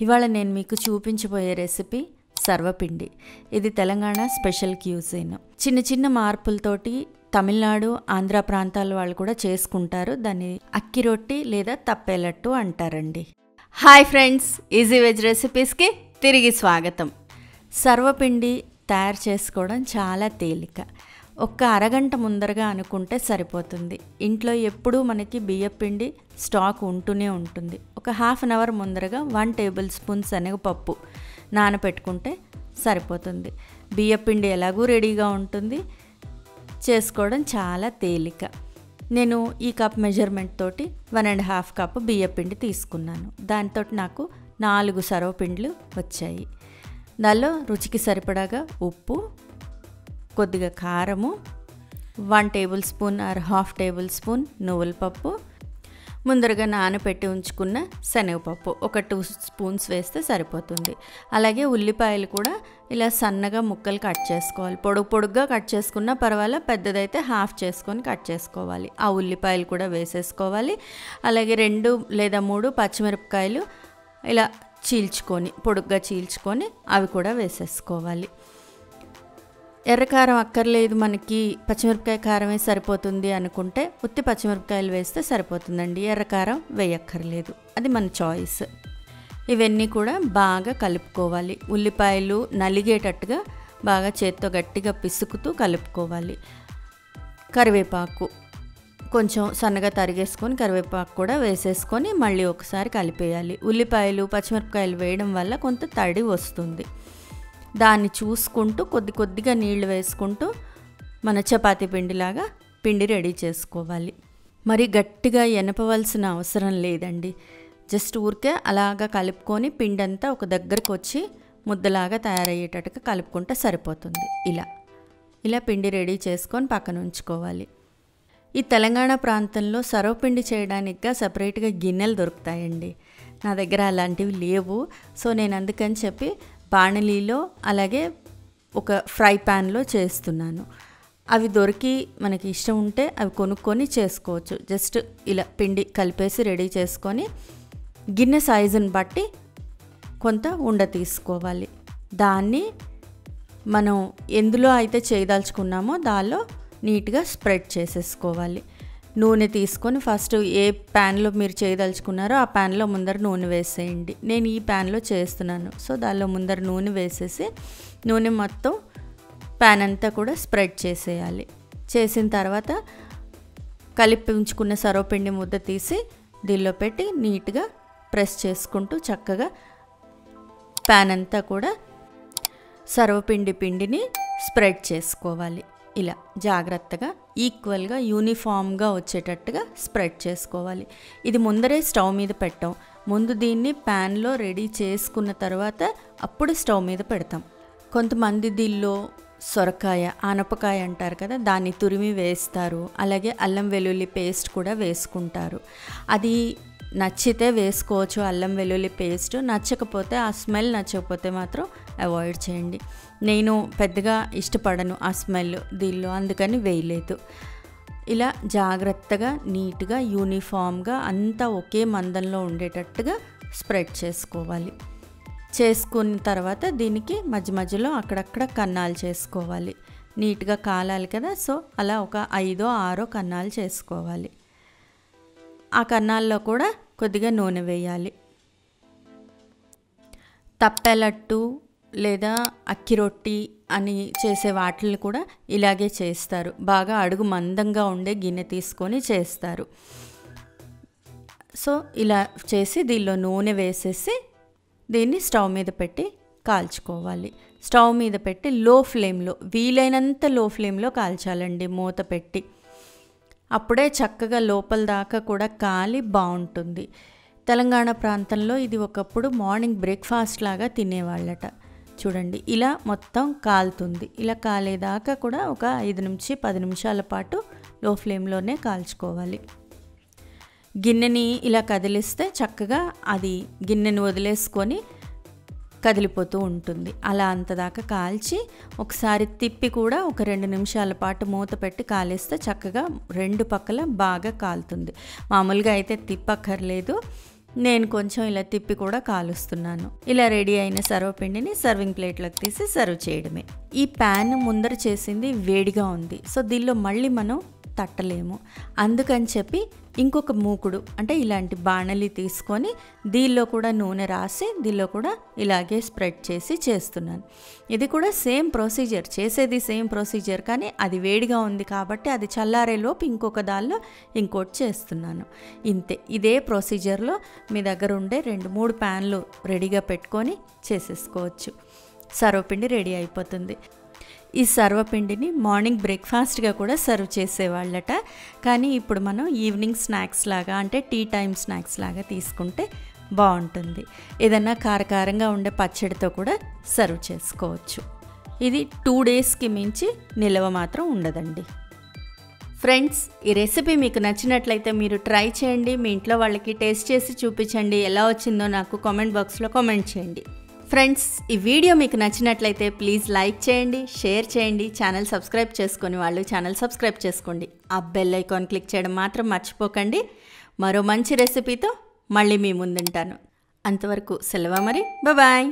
ఇవాళ నేను మీకు చూపించబోయే రెసిపీ సర్వపిండి. ఇది తెలంగాణ స్పెషల్ క్యూజిన్. చిన్న చిన్న మార్పులతోటి తమిళనాడు, ఆంధ్ర ప్రాంతాల వాళ్ళు కూడా చేసుకుంటారు. దాన్ని అక్కి రొట్టి లేదా తప్పేలట్టు అంటారండి. హాయ్ ఫ్రెండ్స్, ఈజీ వెజ్ రెసిపీస్కి తిరిగి స్వాగతం. సర్వపిండి తయారు చేసుకోవడం చాలా తేలిక. ఒక్క అరగంట ముందరగా అనుకుంటే సరిపోతుంది. ఇంట్లో ఎప్పుడూ మనకి బియ్యపిండి స్టాక్ ఉంటూనే ఉంటుంది. ఒక హాఫ్ అన్ అవర్ ముందరగా 1 టేబుల్ స్పూన్ శనగపప్పు నానబెట్టుకుంటే సరిపోతుంది. బియ్యపిండి ఎలాగూ రెడీగా ఉంటుంది, చేసుకోవడం చాలా తేలిక. నేను ఈ కప్ మెజర్మెంట్ తోటి 1.5 కప్ బియ్యపిండి తీసుకున్నాను. దాంతో నాకు 4 సర్వపిండిలు వచ్చాయి. దానిలో రుచికి సరిపడాగా ఉప్పు, కొద్దిగా కారము, 1 table spoon or half table spoon నువ్వుల పప్పు, ముందరగా నానబెట్టి ఉంచుకున్న శనగపప్పు ఒక 2 స్పూన్స్ వేస్తే సరిపోతుంది. అలాగే ఉల్లిపాయలు కూడా ఇలా సన్నగా ముక్కలు కట్ చేసుకోవాలి. పొడుగ్గా కట్ చేసుకున్నా పర్వాలేదు, పెద్దదైతే హాఫ్ చేసుకొని కట్ చేసుకోవాలి. ఆ ఉల్లిపాయలు కూడా వేసేసుకోవాలి. అలాగే 2 లేదా 3 పచ్చిమిరపకాయలు ఇలా పొడుగ్గా చీల్చుకొని అవి కూడా వేసేసుకోవాలి. ఎర్రకారం అక్కర్లేదు, మనకి పచ్చిమిరపకాయ కారమే సరిపోతుంది అనుకుంటే ఉత్తి పచ్చిమిరపకాయలు వేస్తే సరిపోతుందండి. ఎర్రకారం వేయక్కర్లేదు, అది మన చాయిస్. ఇవన్నీ కూడా బాగా కలుపుకోవాలి. ఉల్లిపాయలు నలిగేటట్టుగా బాగా చేత్తో గట్టిగా పిసుకుతూ కలుపుకోవాలి. కరివేపాకు కొంచెం సన్నగా తరిగేసుకొని కరివేపాకు కూడా వేసేసుకొని మళ్ళీ ఒకసారి కలిపేయాలి. ఉల్లిపాయలు పచ్చిమిరపకాయలు వేయడం వల్ల కొంత తడి వస్తుంది. దాన్ని చూసుకుంటూ కొద్దిగా నీళ్లు వేసుకుంటూ మన చపాతీ పిండిలాగా పిండి రెడీ చేసుకోవాలి. మరి గట్టిగా ఎనపవలసిన అవసరం లేదండి. జస్ట్ ఊరికే అలాగా కలుపుకొని పిండి అంతా ఒక దగ్గరకు వచ్చి ముద్దలాగా తయారయ్యేటట్టుగా కలుపుకుంటే సరిపోతుంది. ఇలా పిండి రెడీ చేసుకొని పక్కన ఉంచుకోవాలి. ఈ తెలంగాణ ప్రాంతంలో సర్వపిండి చేయడానికిగా సపరేట్గా గిన్నెలు దొరుకుతాయండి. నా దగ్గర అలాంటివి లేవు. సో నేను అందుకని చెప్పి బాణలీలో అలాగే ఒక ఫ్రై ప్యాన్లో చేస్తున్నాను. అవి దొరికి మనకి ఇష్టం ఉంటే అవి కొనుక్కొని చేసుకోవచ్చు. జస్ట్ ఇలా పిండి కలిపేసి రెడీ చేసుకొని గిన్నె సైజుని బట్టి కొంత ఉండ తీసుకోవాలి. దాన్ని మనం ఎందులో అయితే చేయదలుచుకున్నామో దానిలో నీట్గా స్ప్రెడ్ చేసేసుకోవాలి. నూనె తీసుకొని ఫస్ట్ ఏ ప్యాన్లో మీరు చేయదలుచుకున్నారో ఆ ప్యాన్లో ముందర నూనె వేసేయండి. నేను ఈ ప్యాన్లో చేస్తున్నాను. సో దానిలో ముందర నూనె వేసేసి నూనె మొత్తం ప్యాన్ అంతా కూడా స్ప్రెడ్ చేసేయాలి. చేసిన తర్వాత కలిపి ఉంచుకున్న సర్వపిండి ముద్ద తీసి దీనిలో పెట్టి నీట్గా ప్రెస్ చేసుకుంటూ చక్కగా ప్యాన్ అంతా కూడా పిండిని స్ప్రెడ్ చేసుకోవాలి. ఇలా జాగ్రత్తగా ఈక్వల్గా యూనిఫామ్గా వచ్చేటట్టుగా స్ప్రెడ్ చేసుకోవాలి. ఇది ముందరే స్టవ్ మీద పెట్టాం. ముందు దీన్ని ప్యాన్లో రెడీ చేసుకున్న తర్వాత అప్పుడు స్టవ్ మీద పెడతాం. కొంతమంది దీనిలో సొరకాయ, ఆనపకాయ అంటారు కదా, దాన్ని తురిమి వేస్తారు. అలాగే అల్లం వెల్లుల్లి పేస్ట్ కూడా వేసుకుంటారు. అది నచ్చితే వేసుకోవచ్చు అల్లం వెల్లుల్లి పేస్ట్. నచ్చకపోతే ఆ స్మెల్ నచ్చకపోతే మాత్రం అవాయిడ్ చేయండి. నేను పెద్దగా ఇష్టపడను ఆ స్మెల్ దీనిలో, అందుకని వేయలేదు. ఇలా జాగ్రత్తగా నీట్గా యూనిఫామ్గా అంతా ఒకే మందంలో ఉండేటట్టుగా స్ప్రెడ్ చేసుకోవాలి. చేసుకున్న తర్వాత దీనికి మధ్యలో అక్కడక్కడ కన్నాలు చేసుకోవాలి. నీట్గా కాలాలి కదా, సో అలా ఒక 5-6 కన్నాలు చేసుకోవాలి. ఆ కన్నాల్లో కూడా కొద్దిగా నూనె వేయాలి. తప్పేలట్టు లేదా అక్కి రొట్టి అని చేసే వాటిని కూడా ఇలాగే చేస్తారు. బాగా అడుగు మందంగా ఉండే గిన్నె తీసుకొని చేస్తారు. సో ఇలా చేసి దీనిలో నూనె వేసేసి దీన్ని స్టవ్ మీద పెట్టి కాల్చుకోవాలి. స్టవ్ మీద పెట్టి వీలైనంత లో ఫ్లేమ్లో కాల్చాలండి, మూత పెట్టి. అప్పుడే చక్కగా లోపల దాకా కూడా కాలి బాగుంటుంది. తెలంగాణ ప్రాంతంలో ఇది ఒకప్పుడు మార్నింగ్ బ్రేక్ఫాస్ట్ లాగా తినేవాళ్ళట. చూడండి ఇలా మొత్తం కాలుతుంది. ఇలా కాలేదాకా కూడా ఒక 5-10 నిమిషాల పాటు లో ఫ్లేమ్లోనే కాల్చుకోవాలి. గిన్నెని ఇలా కదిలిస్తే చక్కగా అది గిన్నెని వదిలేసుకొని కదిలిపోతూ ఉంటుంది. అలా అంతదాకా కాల్చి ఒకసారి తిప్పి కూడా ఒక 2 నిమిషాల పాటు మూత పెట్టి కాలేస్తే చక్కగా 2 పక్కల బాగా కాలుతుంది. మామూలుగా అయితే తిప్పక్కర్లేదు. నేను కొంచెం ఇలా తిప్పి కూడా కాలుస్తున్నాను. ఇలా రెడీ అయిన సర్వపిండిని సర్వింగ్ ప్లేట్లోకి తీసి సర్వ్ చేయడమే. ఈ ప్యాన్ ముందర చేసింది వేడిగా ఉంది, సో దీనిలో మళ్ళీ మనం తట్టలేము. అందుకని చెప్పి ఇంకొక మూకుడు అంటే ఇలాంటి బాణలి తీసుకొని దీనిలో కూడా నూనె రాసి దీనిలో కూడా ఇలాగే స్ప్రెడ్ చేసి చేస్తున్నాను. ఇది కూడా సేమ్ ప్రొసీజర్, చేసేది సేమ్ ప్రొసీజర్, కానీ అది వేడిగా ఉంది కాబట్టి అది చల్లారేలోపు ఇంకొక దానిలో ఇంకోటి చేస్తున్నాను. ఇంతే, ఇదే ప్రొసీజర్లో మీ దగ్గర ఉండే 2-3 ప్యాన్లు రెడీగా పెట్టుకొని చేసేసుకోవచ్చు. సర్వపిండి రెడీ అయిపోతుంది. ఈ సర్వపిండిని మార్నింగ్ బ్రేక్ఫాస్ట్గా కూడా సర్వ్ చేసేవాళ్ళట, కానీ ఇప్పుడు మనం ఈవినింగ్ స్నాక్స్ లాగా అంటే టీ టైమ్ స్నాక్స్ లాగా తీసుకుంటే బాగుంటుంది. ఏదన్నా కారకారంగా ఉండే పచ్చడితో కూడా సర్వ్ చేసుకోవచ్చు. ఇది 2 డేస్కి మించి నిల్వ మాత్రం ఉండదండి. ఫ్రెండ్స్, ఈ రెసిపీ మీకు నచ్చినట్లయితే మీరు ట్రై చేయండి. మీ ఇంట్లో వాళ్ళకి టేస్ట్ చేసి చూపించండి. ఎలా వచ్చిందో నాకు కామెంట్ బాక్స్లో కామెంట్ చేయండి. ఫ్రెండ్స్, ఈ వీడియో మీకు నచ్చినట్లయితే ప్లీజ్ లైక్ చేయండి, షేర్ చేయండి. ఛానల్ సబ్స్క్రైబ్ చేసుకొని వాళ్ళు ఛానల్ సబ్స్క్రైబ్ చేసుకోండి. ఆ బెల్ ఐకాన్ క్లిక్ చేయడం మాత్రం మర్చిపోకండి. మరో మంచి రెసిపీతో మళ్ళీ మీ ముందుంటాను. అంతవరకు సెలవు మరి, బాయ్.